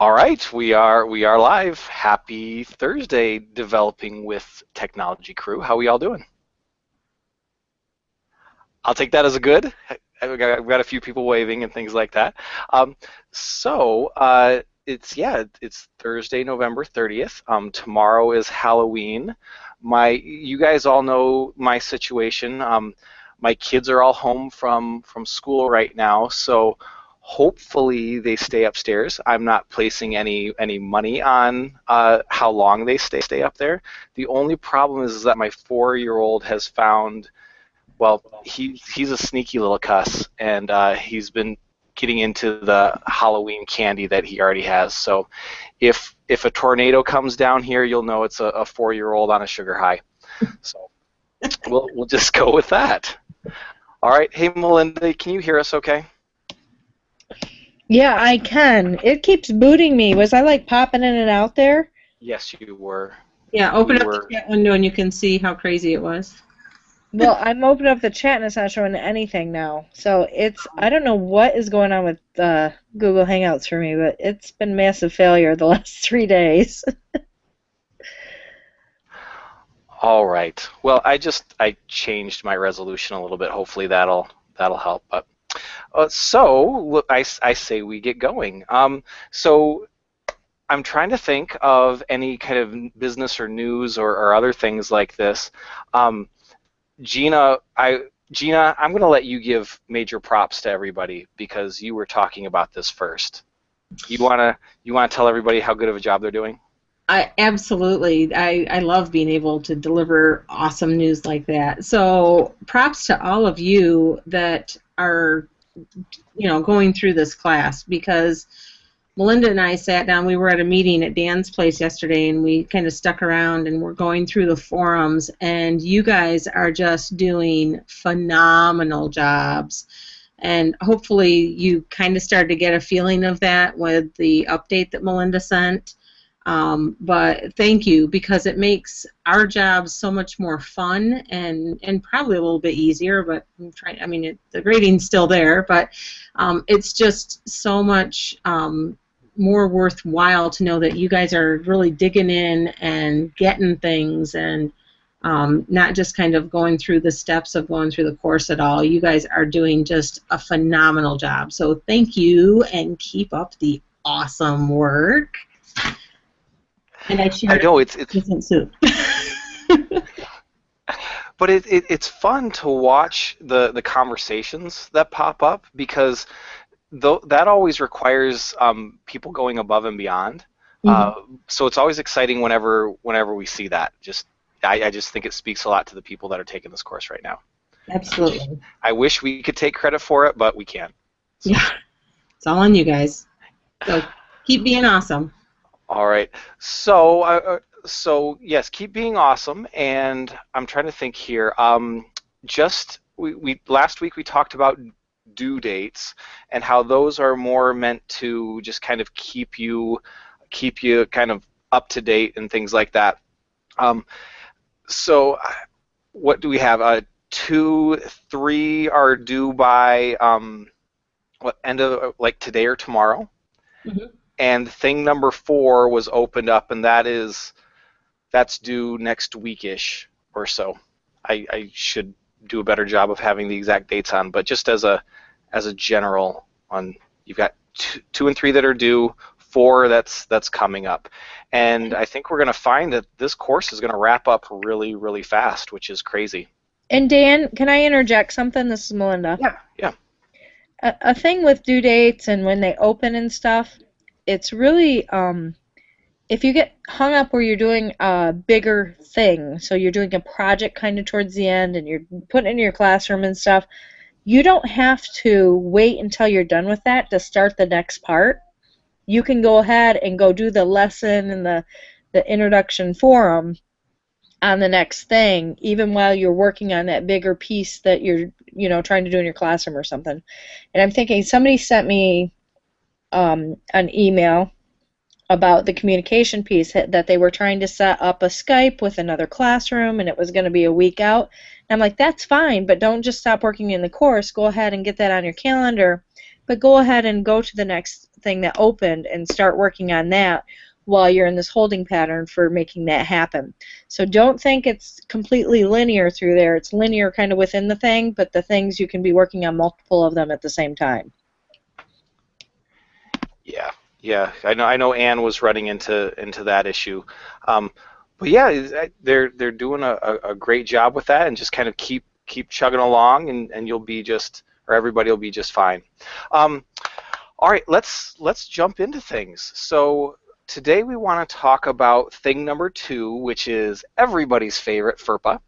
All right, we are live. Happy Thursday, developing with technology crew. How we all doing? I'll take that as a good. I've got a few people waving and things like that. Um, it's Thursday, November 30th. Tomorrow is Halloween. You guys all know my situation. My kids are all home from school right now, so hopefully they stay upstairs. I'm not placing any money on how long they stay up there. The only problem is that my 4-year-old has found, well, he's a sneaky little cuss, and he's been getting into the Halloween candy that he already has. So if a tornado comes down here, you'll know it's a 4-year-old on a sugar high. So we'll just go with that. All right. Hey, Melinda, can you hear us okay? Yeah, I can. It keeps booting me. Was I like popping in and out there? Yes, you were. Yeah, open up the chat window and you can see how crazy it was. Well, I'm opening up the chat and it's not showing anything now. So I don't know what is going on with Google Hangouts for me, but it's been massive failure the last 3 days. All right. Well, I changed my resolution a little bit. Hopefully that'll help. But I say we get going. So I'm trying to think of any kind of business or news or other things like this. Gina, I'm going to let you give major props to everybody because you were talking about this first. You wanna tell everybody how good of a job they're doing? Absolutely. I love being able to deliver awesome news like that. So props to all of you that are, going through this class, because Melinda and I sat down. We were at a meeting at Dan's place yesterday, and we kind of stuck around and we're going through the forums, and you guys are just doing phenomenal jobs. And hopefully you kind of started to get a feeling of that with the update that Melinda sent. But thank you, because it makes our jobs so much more fun and probably a little bit easier. But I'm trying. I mean, the grading's still there, but it's just so much more worthwhile to know that you guys are really digging in and getting things, and not just kind of going through the steps of going through the course at all. You guys are doing just a phenomenal job. So thank you, and keep up the awesome work. And I know it's soup. But it's fun to watch the conversations that pop up, because that always requires people going above and beyond. So it's always exciting whenever we see that. I just think it speaks a lot to the people that are taking this course right now. Absolutely. I wish we could take credit for it, but we can't. So. Yeah, it's all on you guys. So keep being awesome. All right. So yes, keep being awesome. And I'm trying to think here. We last week we talked about due dates and how those are more meant to just kind of keep you kind of up to date and things like that. So what do we have? 2, 3 are due by end of like today or tomorrow. Mm-hmm. And thing number 4 was opened up, and that's due next week-ish or so. I should do a better job of having the exact dates on, but just as a general one, you've got 2 and 3 that are due, 4 that's coming up. And I think we're going to find that this course is going to wrap up really, really fast, which is crazy. And Dan, can I interject something? This is Melinda. Yeah. A thing with due dates and when they open and stuff, it's really, if you get hung up where you're doing a bigger thing, so you're doing a project kind of towards the end and you're putting it in your classroom and stuff, you don't have to wait until you're done with that to start the next part. You can go ahead and go do the lesson and the introduction forum on the next thing, even while you're working on that bigger piece that you're trying to do in your classroom or something. And I'm thinking, somebody sent me an email about the communication piece, that they were trying to set up a Skype with another classroom and it was going to be a week out. And I'm like, that's fine, but don't just stop working in the course. Go ahead and get that on your calendar, but go ahead and go to the next thing that opened and start working on that while you're in this holding pattern for making that happen. So don't think it's completely linear through there. It's linear kind of within the thing, but the things you can be working on multiple of them at the same time. Yeah, yeah. I know Anne was running into that issue. But yeah, they're doing a great job with that, and just kind of keep chugging along, and you'll be just, or everybody will be just fine. All right, let's jump into things. So today we want to talk about thing number 2, which is everybody's favorite, FERPA,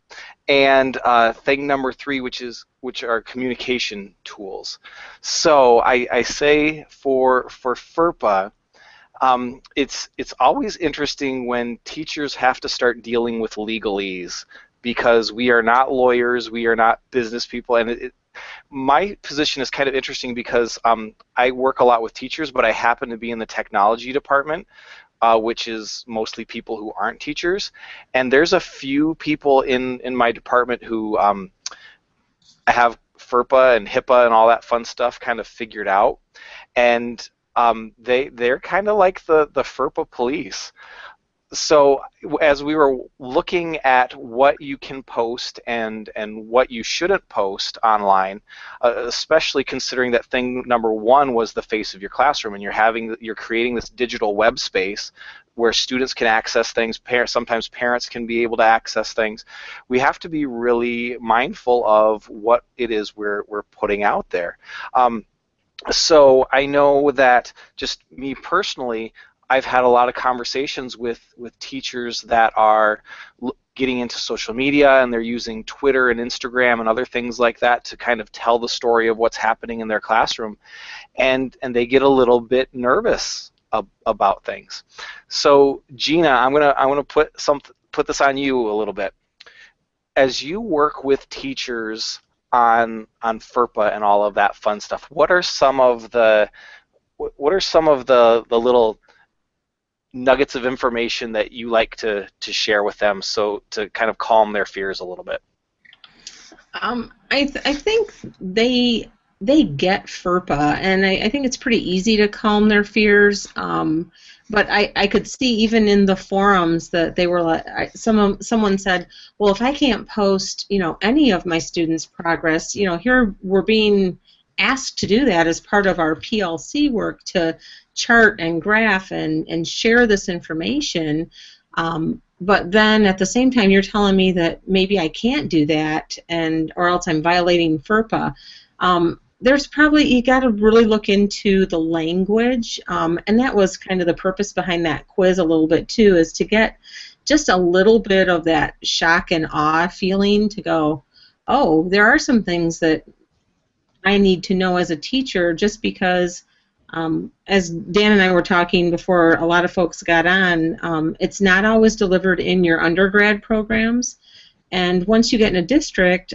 and thing number 3, which are communication tools. So I say for FERPA, it's always interesting when teachers have to start dealing with legalese, because we are not lawyers, we are not business people, and my position is kind of interesting because I work a lot with teachers, but I happen to be in the technology department, which is mostly people who aren't teachers. And there's a few people in my department who have FERPA and HIPAA and all that fun stuff kind of figured out. And they're kind of like the FERPA police. So as we were looking at what you can post and what you shouldn't post online, especially considering that thing number 1 was the face of your classroom, and you're creating this digital web space where students can access things, sometimes parents can be able to access things. We have to be really mindful of what it is we're putting out there. So I know that, just me personally, I've had a lot of conversations with teachers that are getting into social media, and they're using Twitter and Instagram and other things like that to kind of tell the story of what's happening in their classroom, and they get a little bit nervous about things. So Gina, I'm gonna put this on you a little bit. As you work with teachers on FERPA and all of that fun stuff, what are some of the little nuggets of information that you like to share with them, so to kind of calm their fears a little bit? I think they get FERPA, and I think it's pretty easy to calm their fears. But I could see even in the forums that they were like, someone said, well, if I can't post, any of my students' progress, here we're being asked to do that as part of our PLC work, to chart and graph and share this information. But then at the same time, you're telling me that maybe I can't do that, or else I'm violating FERPA. There's probably, you got to really look into the language, and that was kind of the purpose behind that quiz a little bit too, is to get just a little bit of that shock and awe feeling, to go, oh, there are some things that I need to know as a teacher, just because, as Dan and I were talking before a lot of folks got on, it's not always delivered in your undergrad programs. And once you get in a district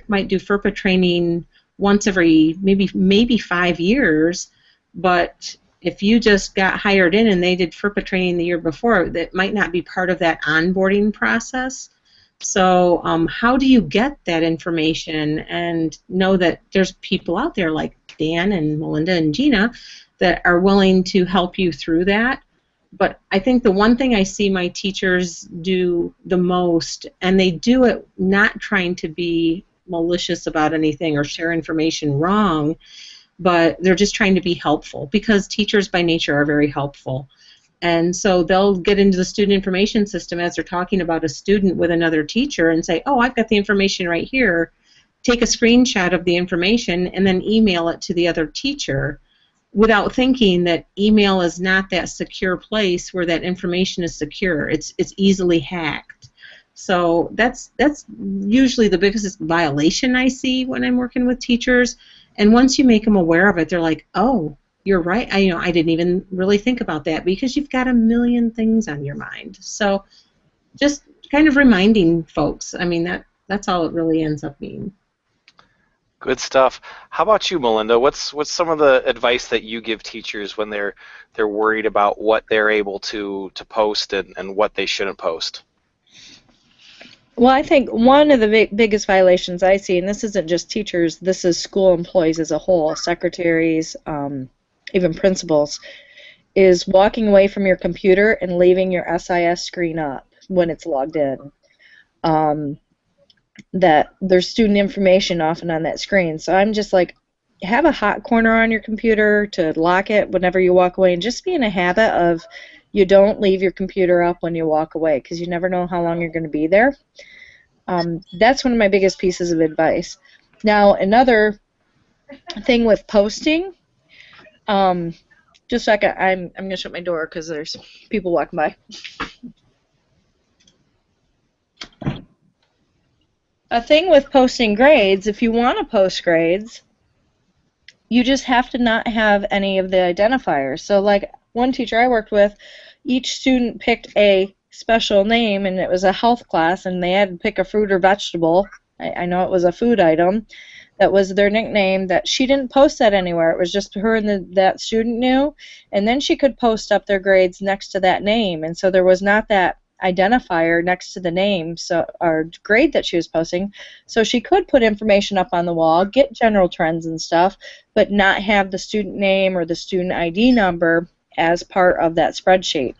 might do FERPA training once every maybe 5 years, but if you just got hired in and they did FERPA training the year before, that might not be part of that onboarding process. So how do you get that information and know that there's people out there like Dan and Melinda and Gina that are willing to help you through that? But I think the one thing I see my teachers do the most, and they do it not trying to be malicious about anything or share information wrong, but they're just trying to be helpful, because teachers by nature are very helpful. And so they'll get into the student information system as they're talking about a student with another teacher and say, oh, I've got the information right here. Take a screenshot of the information and then email it to the other teacher, without thinking that email is not that secure place where that information is secure. It's easily hacked. So that's usually the biggest violation I see when I'm working with teachers. And once you make them aware of it, they're like, oh, you're right. I didn't even really think about that, because you've got a million things on your mind. So just kind of reminding folks. I mean, that's all it really ends up being. Good stuff. How about you, Melinda? What's some of the advice that you give teachers when they're worried about what they're able to post and what they shouldn't post? Well, I think one of the biggest violations I see, and this isn't just teachers, this is school employees as a whole, secretaries, even principals, is walking away from your computer and leaving your SIS screen up when it's logged in. That there's student information often on that screen. So I'm just like, have a hot corner on your computer to lock it whenever you walk away, and just be in a habit of you don't leave your computer up when you walk away, because you never know how long you're going to be there. That's one of my biggest pieces of advice. Now, another thing with posting, just a second, I'm going to shut my door because there's people walking by. A thing with posting grades, if you want to post grades, you just have to not have any of the identifiers. So like one teacher I worked with, each student picked a special name, and it was a health class, and they had to pick a fruit or vegetable. I know it was a food item. That was their nickname. That she didn't post that anywhere. It was just her and that student knew. And then she could post up their grades next to that name. And so there was not that identifier next to the name, so or grade that she was posting. So she could put information up on the wall, get general trends and stuff, but not have the student name or the student ID number as part of that spreadsheet.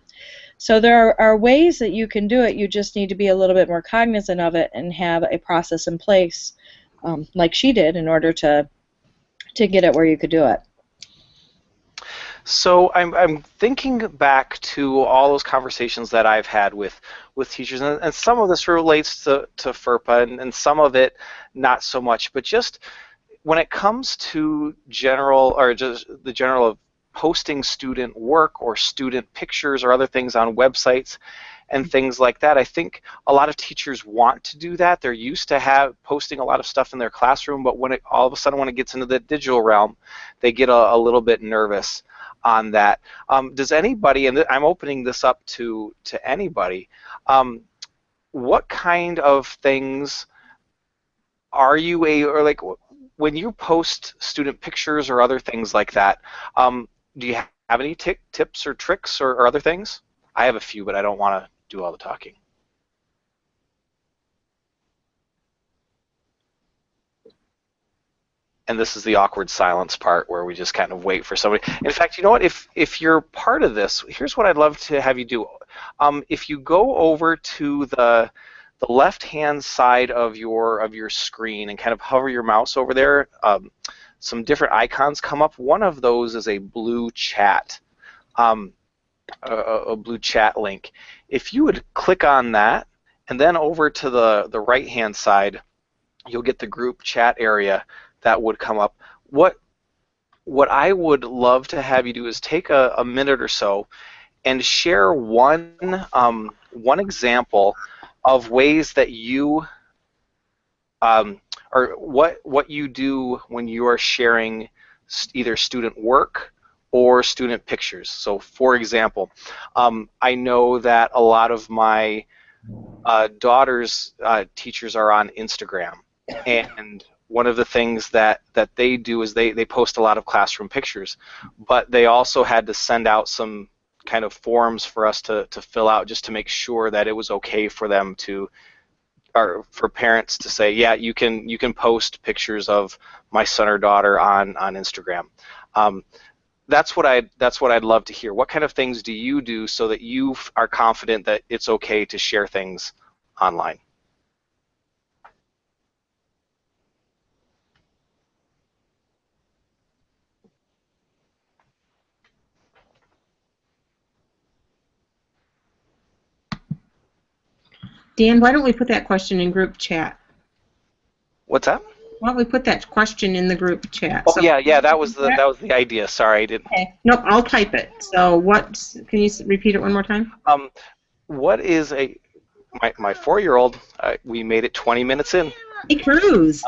So there are ways that you can do it. You just need to be a little bit more cognizant of it and have a process in place, like she did, in order to get it where you could do it. So I'm thinking back to all those conversations that I've had with teachers, and some of this relates to FERPA, and some of it not so much. But just when it comes to general, or just the general of posting student work or student pictures or other things on websites and things like that, I think a lot of teachers want to do that. They're used to posting a lot of stuff in their classroom, but when all of a sudden when it gets into the digital realm, they get a little bit nervous on that. Does anybody, and I'm opening this up to anybody, what kind of things are you or like when you post student pictures or other things like that, do you have any tips or tricks or other things? I have a few, but I don't want to do all the talking. And this is the awkward silence part where we just kind of wait for somebody. In fact, you know what? If you're part of this, here's what I'd love to have you do. If you go over to the left-hand side of your screen and kind of hover your mouse over there, some different icons come up. One of those is a blue chat, a blue chat link. If you would click on that, and then over to the right-hand side, you'll get the group chat area that would come up. What I would love to have you do is take a minute or so and share one example of ways that you or what you do when you are sharing either student work or student pictures. So for example, I know that a lot of my daughter's teachers are on Instagram, and one of the things that they do is they post a lot of classroom pictures, but they also had to send out some kind of forms for us to fill out just to make sure that it was okay for them to, or for parents to say, yeah, you can post pictures of my son or daughter on Instagram. That's what I'd love to hear. What kind of things do you do so that you are confident that it's okay to share things online? Dan, why don't we put that question in group chat? What's that? Why don't we put that question in the group chat? Oh, so, yeah, that was the idea. Sorry, I didn't. Okay. Nope, I'll type it. So can you repeat it one more time? What is my 4-year-old? We made it 20 minutes in. Hey, Cruz.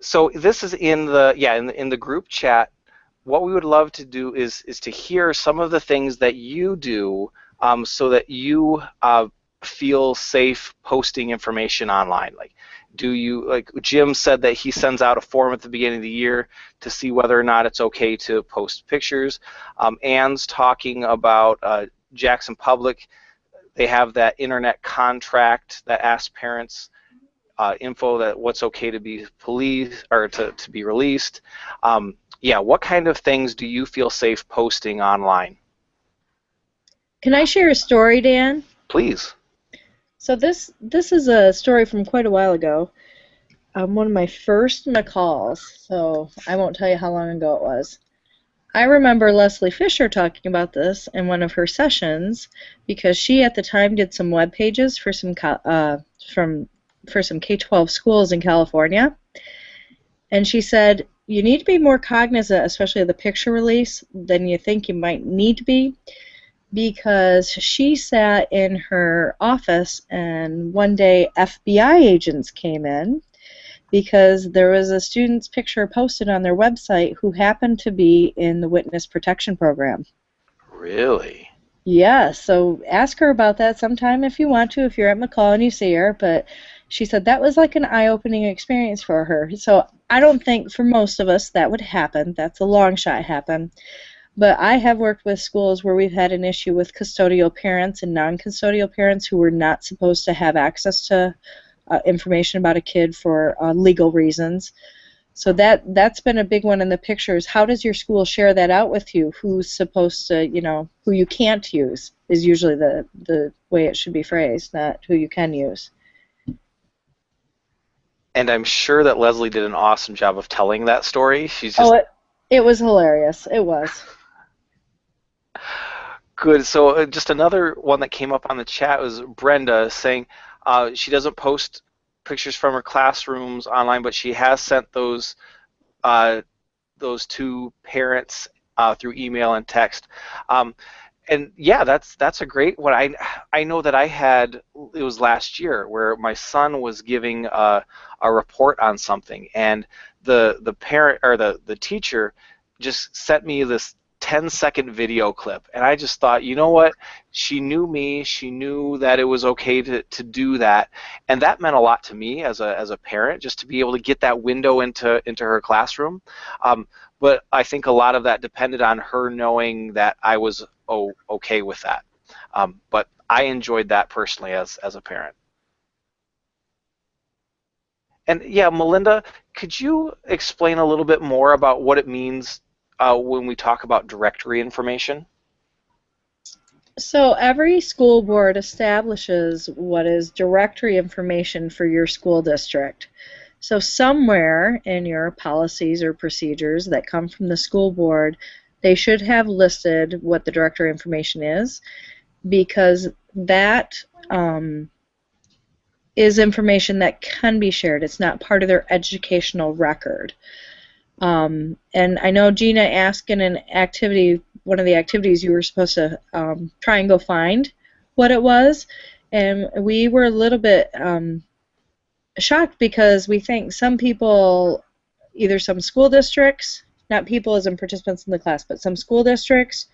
So this is in the group chat. What we would love to do is to hear some of the things that you do so that you feel safe posting information online. Like, do you, like Jim said that he sends out a form at the beginning of the year to see whether or not it's okay to post pictures. Anne's talking about Jackson Public they have that internet contract that asks parents info that what's okay to be police or to be released. Yeah, what kind of things do you feel safe posting online? Can I share a story, Dan? Please. So this is a story from quite a while ago. One of my first McCalls, so I won't tell you how long ago it was. I remember Leslie Fisher talking about this in one of her sessions because she at the time did some web pages for some for some K-12 schools in California, and she said you need to be more cognizant, especially of the picture release, than you think you might need to be, because she sat in her office and one day FBI agents came in because there was a student's picture posted on their website who happened to be in the witness protection program. Really? Yeah, so ask her about that sometime if you want to, if you're at McCall and you see her, but she said that was like an eye-opening experience for her. So I don't think for most of us that would happen. That's a long shot happen. But I have worked with schools where we've had an issue with custodial parents and non-custodial parents who were not supposed to have access to information about a kid for legal reasons. So that's been a big one in the pictures. How does your school share that out with you? Who's supposed to, who you can't use is usually the way it should be phrased, not who you can use. And I'm sure that Leslie did an awesome job of telling that story. She's just it was hilarious. It was. Good. So just another one that came up on the chat was Brenda saying she doesn't post pictures from her classrooms online, but she has sent those to parents through email and text. And yeah, that's a great one. I know that it was last year where my son was giving a report on something, and the parent or the teacher just sent me this 10-second video clip, and I just thought, you know what? She knew me. She knew that it was okay to do that, and that meant a lot to me as a parent, just to be able to get that window into her classroom. But I think a lot of that depended on her knowing that I was okay with that. But I enjoyed that personally as a parent. And yeah, Melinda, could you explain a little bit more about what it means when we talk about directory information? So every school board establishes what is directory information for your school district. So somewhere in your policies or procedures that come from the school board, they should have listed what the directory information is, because that is information that can be shared. It's not part of their educational record. And I know Gina asked in an activity, one of the activities, you were supposed to try and go find what it was, and we were a little bit shocked because we think some people, either some school districts, not people as in participants in the class, but some school districts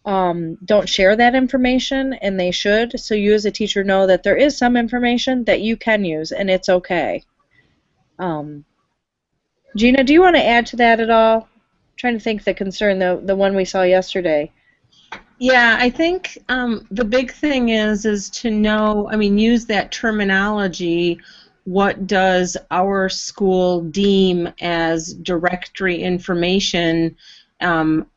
don't share that information, and they should. So you as a teacher know that there is some information that you can use, and it's okay. Gina, do you want to add to that at all? I'm trying to think the concern, the one we saw yesterday. Yeah, I think the big thing is to know, use that terminology. What does our school deem as directory information? An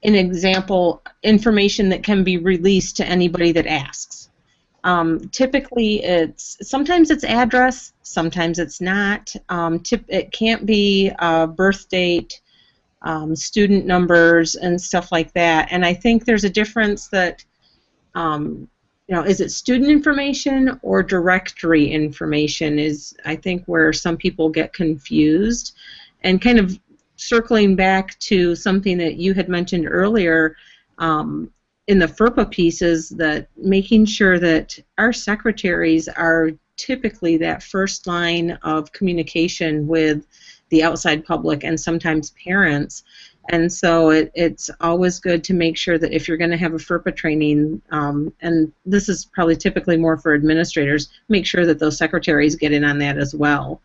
example, information that can be released to anybody that asks. Typically, sometimes it's address, sometimes it's not. It can't be birth date, student numbers, and stuff like that. And I think there's a difference that, is it student information or directory information is, I think, where some people get confused. And kind of circling back to something that you had mentioned earlier, in the FERPA pieces, that making sure that our secretaries are typically that first line of communication with the outside public and sometimes parents. And so it's always good to make sure that if you're going to have a FERPA training, and this is probably typically more for administrators, make sure that those secretaries get in on that as well,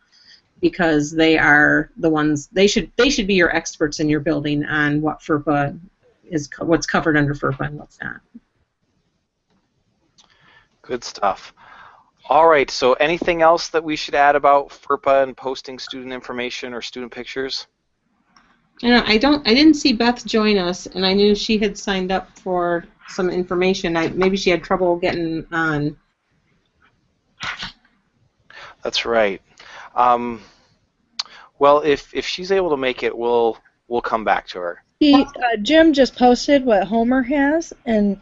because they are the ones, they should be your experts in your building on what FERPA is, what's covered under FERPA and what's not. Good stuff. All right, so anything else that we should add about FERPA and posting student information or student pictures? I didn't see Beth join us, and I knew she had signed up for some information. Maybe she had trouble getting on. That's right. Um, well, if she's able to make it, we'll come back to her. Jim just posted what Homer has, and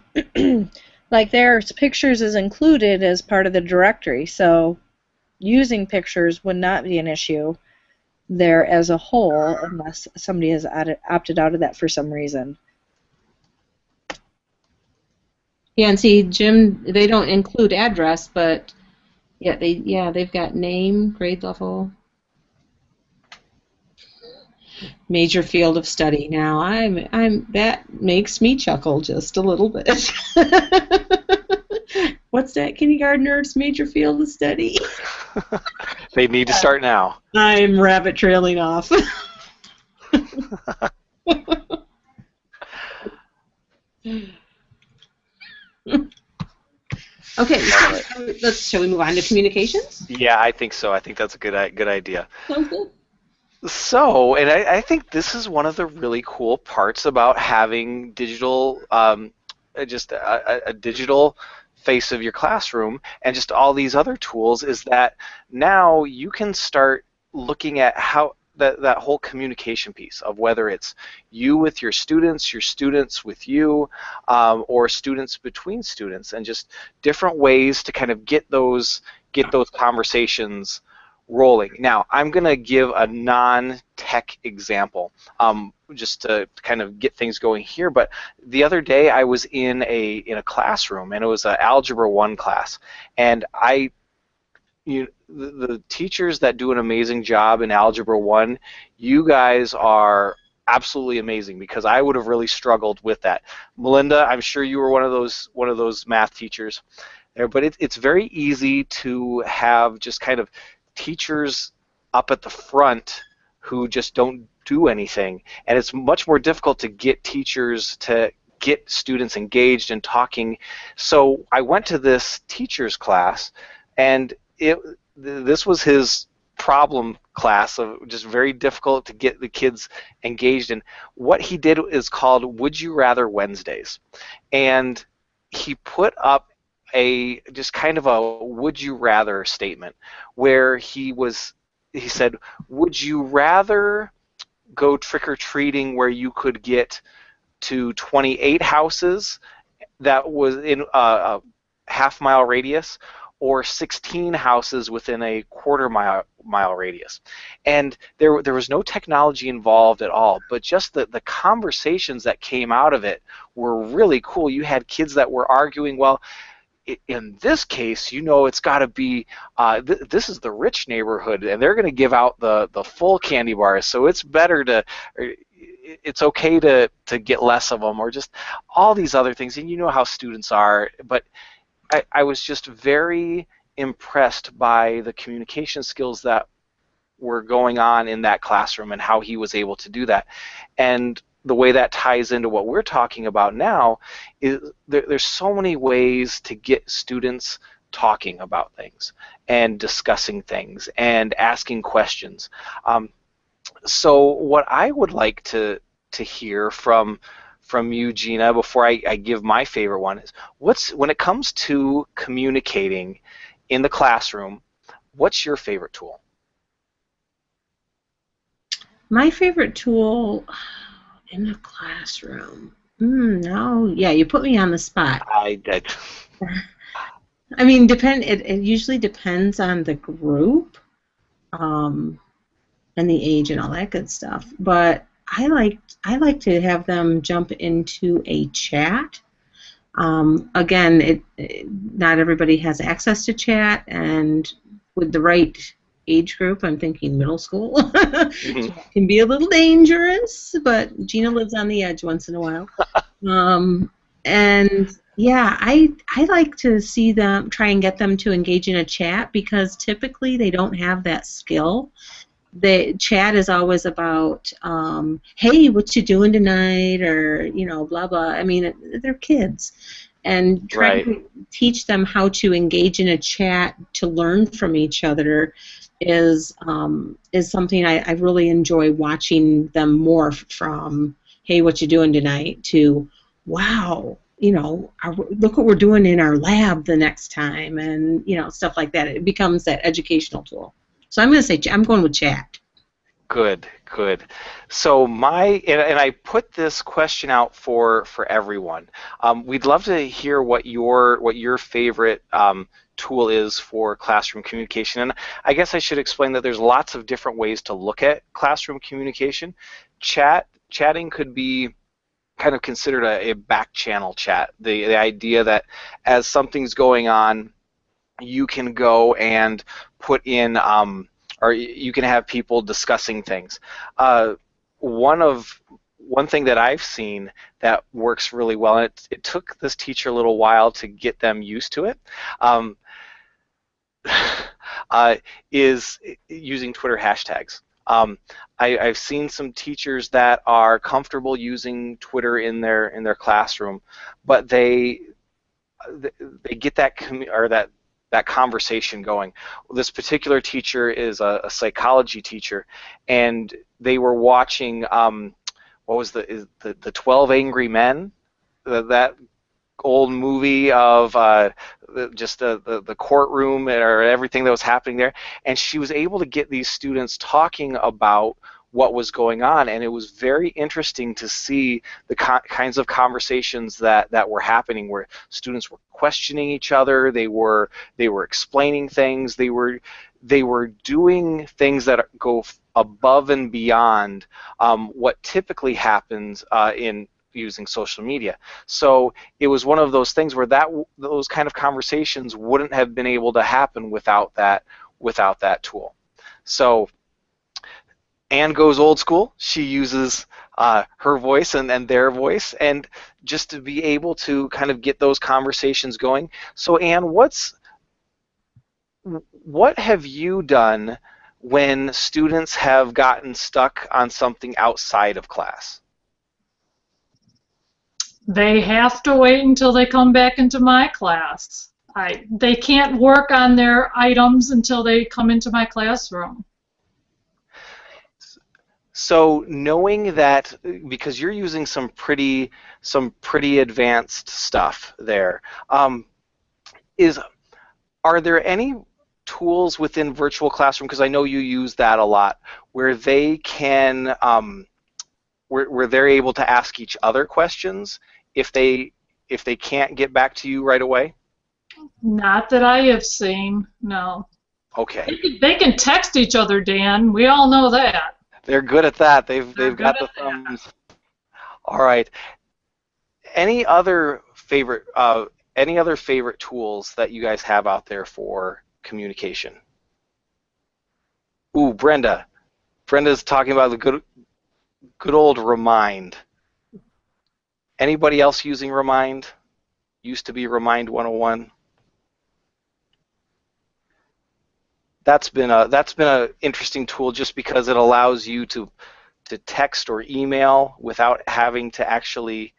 like there's pictures is included as part of the directory, so using pictures would not be an issue there as a whole unless somebody has opted out of that for some reason. Yeah, and see, Jim, they don't include address, but they've got name, grade level, major field of study. Now, that makes me chuckle just a little bit. What's that, kindergartner's major field of study? They need to start now. I'm rabbit trailing off. Okay, shall we move on to communications? Yeah, I think so. I think that's a good idea. Sounds good. So, and I think this is one of the really cool parts about having digital, just a digital face of your classroom and just all these other tools is that now you can start looking at how that whole communication piece of whether it's you with your students with you, or students between students, and just different ways to kind of get those conversations rolling. Now, I'm going to give a non-tech example, just to kind of get things going here. But the other day, I was in a classroom, and it was an Algebra 1 class, and the teachers that do an amazing job in Algebra 1, you guys are absolutely amazing, because I would have really struggled with that. Melinda, I'm sure you were one of those math teachers there, but it's very easy to have just kind of teachers up at the front who just don't do anything, and it's much more difficult to get teachers to get students engaged and talking. So I went to this teacher's class, and this was his problem class of just very difficult to get the kids engaged in. What he did is called Would You Rather Wednesdays, and he put up just kind of a would you rather statement where he said, would you rather go trick-or-treating where you could get to 28 houses that was in a half-mile radius, or 16 houses within a quarter-mile radius? And there was no technology involved at all, but just the conversations that came out of it were really cool. You had kids that were arguing, well, in this case, it's got to be, this is the rich neighborhood, and they're going to give out the full candy bars, so it's okay to get less of them, or just all these other things. And you know how students are, but I was just very impressed by the communication skills that were going on in that classroom and how he was able to do that. And the way that ties into what we're talking about now is there's so many ways to get students talking about things and discussing things and asking questions. So what I would like to hear from you, Gina, before I give my favorite one, is when it comes to communicating in the classroom, what's your favorite tool? My favorite tool in the classroom. No, yeah, you put me on the spot. I did. I mean, it usually depends on the group, and the age and all that good stuff. But I like to have them jump into a chat. Again, not everybody has access to chat, and with the right age group, I'm thinking middle school, chat can be a little dangerous, but Gina lives on the edge once in a while. And yeah, I like to see them, try and get them to engage in a chat, because typically they don't have that skill. the chat is always about, hey, what you doing tonight, or blah blah. I mean, they're kids, and trying Right. to teach them how to engage in a chat to learn from each other is something I really enjoy watching them morph from. Hey, what you doing tonight? To wow, look what we're doing in our lab the next time, and stuff like that. It becomes that educational tool. So I'm going to say I'm going with chat. Good, good. So and I put this question out for everyone. We'd love to hear what your favorite tool is for classroom communication. And I guess I should explain that there's lots of different ways to look at classroom communication. Chatting could be kind of considered a back channel chat. The idea that as something's going on, you can go and put in, or you can have people discussing things. One thing that I've seen that works really well, and it took this teacher a little while to get them used to it, is using Twitter hashtags. I've seen some teachers that are comfortable using Twitter in their classroom, but they get that conversation going. This particular teacher is a psychology teacher, and they were watching what was the 12 Angry Men, that old movie of just the courtroom or everything that was happening there, and she was able to get these students talking about what was going on, and it was very interesting to see the kinds of conversations that were happening, where students were questioning each other, they were explaining things, they were doing things that go above and beyond what typically happens in using social media. So it was one of those things where those kind of conversations wouldn't have been able to happen without that tool. So Anne goes old school. She uses her voice and their voice, and just to be able to kind of get those conversations going. So Anne, what have you done when students have gotten stuck on something outside of class? They have to wait until they come back into my class. They can't work on their items until they come into my classroom. So knowing that, because you're using some pretty advanced stuff there, are there any tools within virtual classroom, because I know you use that a lot, where they can where they're able to ask each other questions if they can't get back to you right away? Not that I have seen, no. Okay. They can text each other, Dan. We all know that. They're good at that. They've They're got good the at that. thumbs. All right. Any other favorite tools that you guys have out there for communication? Ooh, Brenda. Brenda's talking about the good old Remind. Anybody else using Remind? Used to be Remind 101. That's been a interesting tool, just because it allows you to text or email without having to actually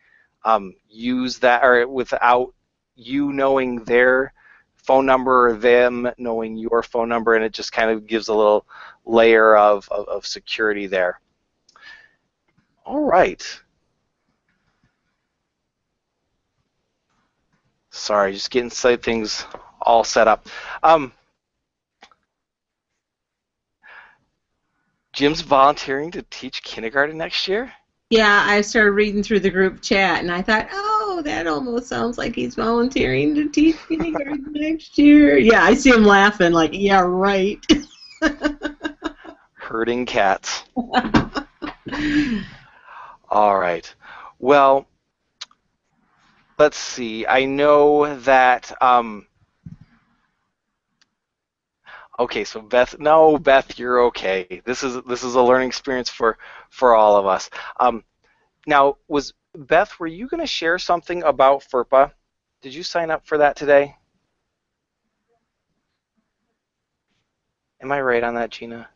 use that, or without you knowing their phone number or them knowing your phone number, and it just kind of gives a little layer of security there. All right. Sorry, just getting things all set up. Jim's volunteering to teach kindergarten next year? Yeah, I started reading through the group chat, and I thought, oh, that almost sounds like he's volunteering to teach kindergarten next year. Yeah, I see him laughing like, yeah, right. Herding cats. All right. Well, let's see. I know that. Okay, so Beth. No, Beth, you're okay. This is a learning experience for all of us. Now, Beth, were you going to share something about FERPA? Did you sign up for that today? Am I right on that, Gina?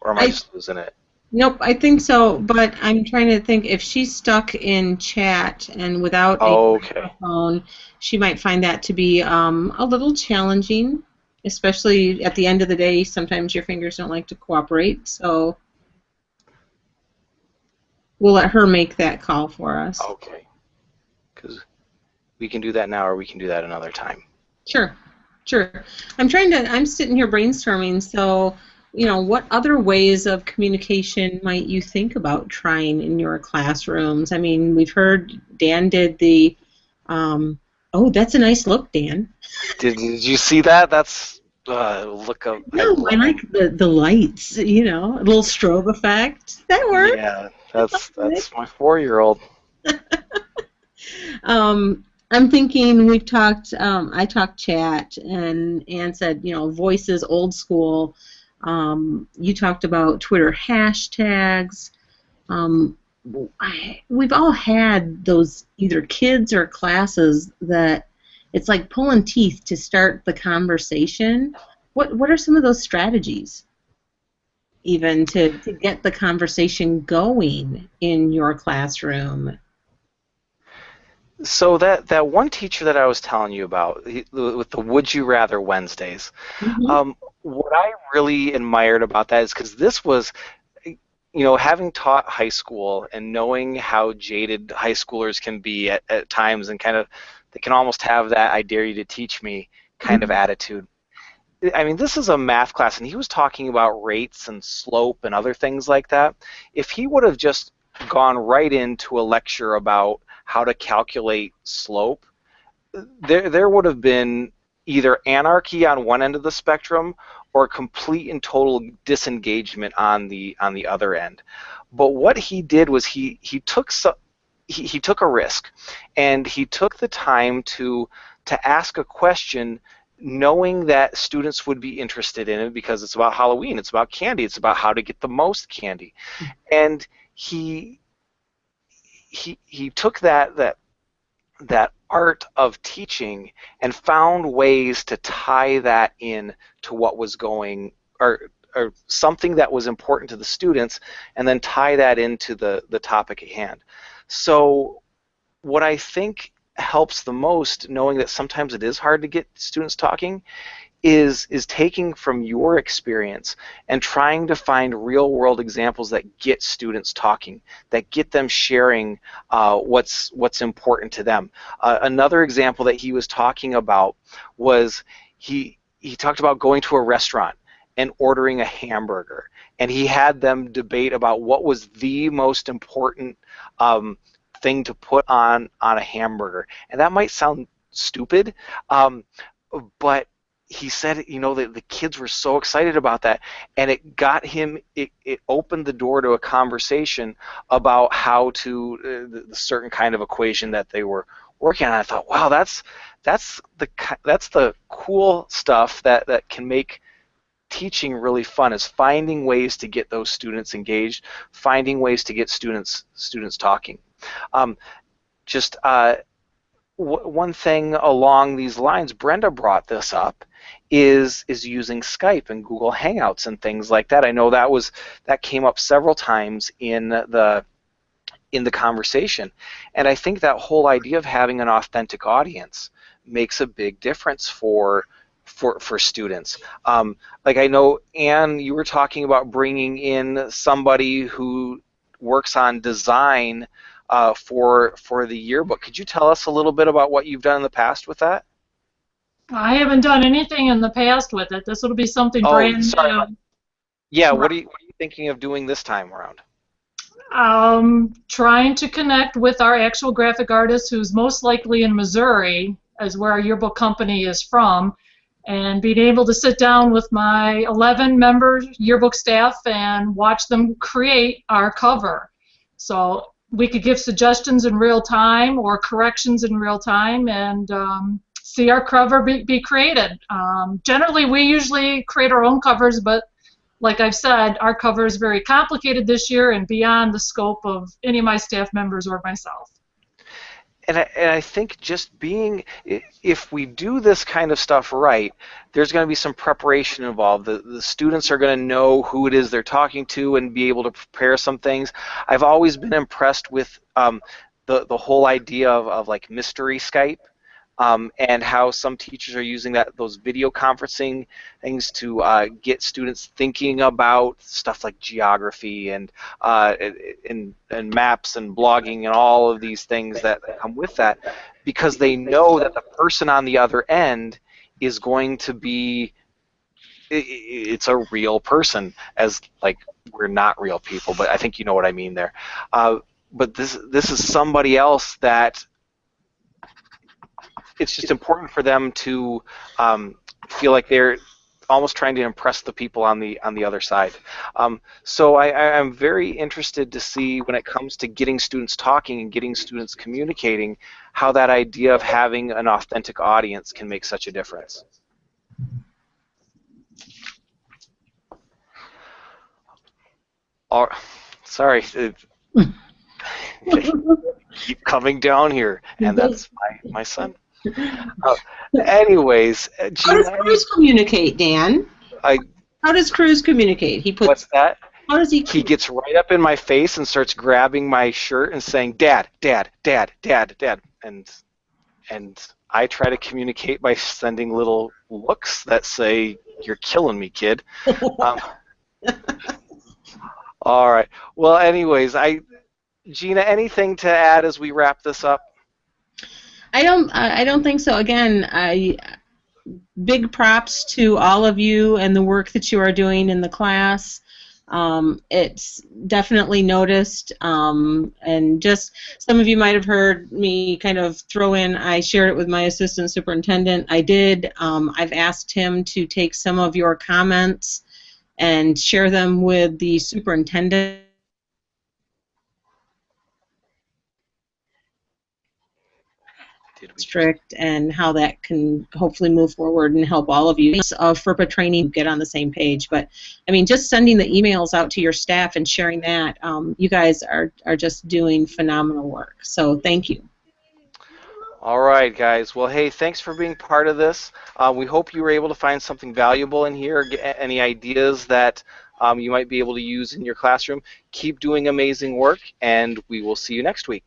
or am I just losing it? Nope, I think so, but I'm trying to think if she's stuck in chat and without a Okay. microphone, she might find that to be a little challenging, especially at the end of the day. Sometimes your fingers don't like to cooperate, so we'll let her make that call for us. Okay. Because we can do that now, or we can do that another time. Sure, sure. I'm sitting here brainstorming, so, what other ways of communication might you think about trying in your classrooms? I mean, we've heard Dan did the, oh, that's a nice look, Dan. Did you see that? That's, look up. No, I like the lights, a little strobe effect. That works. Yeah, that's my 4-year-old. I'm thinking we've talked. I talked chat, and Ann said, voices old school. You talked about Twitter hashtags. We've all had those either kids or classes that it's like pulling teeth to start the conversation. What are some of those strategies, even to get the conversation going in your classroom? So that one teacher that I was telling you about, with the Would You Rather Wednesdays, Mm-hmm. what I really admired about that is because this was, having taught high school and knowing how jaded high schoolers can be at times, and kind of, they can almost have that "I dare you to teach me" kind of attitude. I mean, this is a math class, and he was talking about rates and slope and other things like that. If he would have just gone right into a lecture about how to calculate slope, there would have been either anarchy on one end of the spectrum or complete and total disengagement on the other end. But what he did was he took a risk, and he took the time to ask a question, knowing that students would be interested in it because it's about Halloween, it's about candy, it's about how to get the most candy. And he took that art of teaching and found ways to tie that in to what was going, or something that was important to the students, and then tie that into the topic at hand. So what I think helps the most, knowing that sometimes it is hard to get students talking, is taking from your experience and trying to find real world examples that get students talking, that get them sharing what's important to them. Another example that he was talking about was he talked about going to a restaurant and ordering a hamburger, and he had them debate about what was the most important thing to put on a hamburger. And that might sound stupid, but he said, that the kids were so excited about that, and it got him, it opened the door to a conversation about how to, the certain kind of equation that they were working on. I thought, wow, that's the cool stuff that can make teaching really fun, is finding ways to get those students engaged, finding ways to get students talking. One thing along these lines, Brenda brought this up, is using Skype and Google Hangouts and things like that. I know that came up several times in the conversation, and I think that whole idea of having an authentic audience makes a big difference for students. Like, I know, Anne, you were talking about bringing in somebody who works on design for the yearbook. Could you tell us a little bit about what you've done in the past with that? I haven't done anything in the past with it. This will be something brand new. Yeah, what are you thinking of doing this time around? Trying to connect with our actual graphic artist, who's most likely in Missouri, as where our yearbook company is from, and being able to sit down with my 11-member yearbook staff and watch them create our cover. So we could give suggestions in real time or corrections in real time, and see our cover be created. Generally, we usually create our own covers, but like I've said, our cover is very complicated this year and beyond the scope of any of my staff members or myself. I think just if we do this kind of stuff right, there's going to be some preparation involved. The students are going to know who it is they're talking to and be able to prepare some things. I've always been impressed with the whole idea of like mystery Skype. And how some teachers are using those video conferencing things to get students thinking about stuff like geography and maps and blogging and all of these things that come with that, because they know that the person on the other end is going to be, it's a real person, as like we're not real people, but I think you know what I mean there. But this is somebody else that it's just important for them to feel like they're almost trying to impress the people on the other side. So I'm very interested to see, when it comes to getting students talking and getting students communicating, how that idea of having an authentic audience can make such a difference. Sorry. Keep coming down here, and that's my son. Anyways, how does Cruz communicate, Dan? How does Cruz communicate? What's that? How does he? He gets right up in my face and starts grabbing my shirt and saying, "Dad, Dad, Dad, Dad, Dad," and I try to communicate by sending little looks that say, "You're killing me, kid." All right. Well, anyways, Gina, anything to add as we wrap this up? I don't think so. Again, big props to all of you and the work that you are doing in the class. It's definitely noticed, and just some of you might have heard me kind of throw in, I shared it with my assistant superintendent. I did. I've asked him to take some of your comments and share them with the superintendent district, and how that can hopefully move forward and help all of you FERPA training get on the same page. But I mean, just sending the emails out to your staff and sharing that, you guys are just doing phenomenal work. So thank you. All right, guys. Well, hey, thanks for being part of this. We hope you were able to find something valuable in here, get any ideas that you might be able to use in your classroom. Keep doing amazing work, and we will see you next week.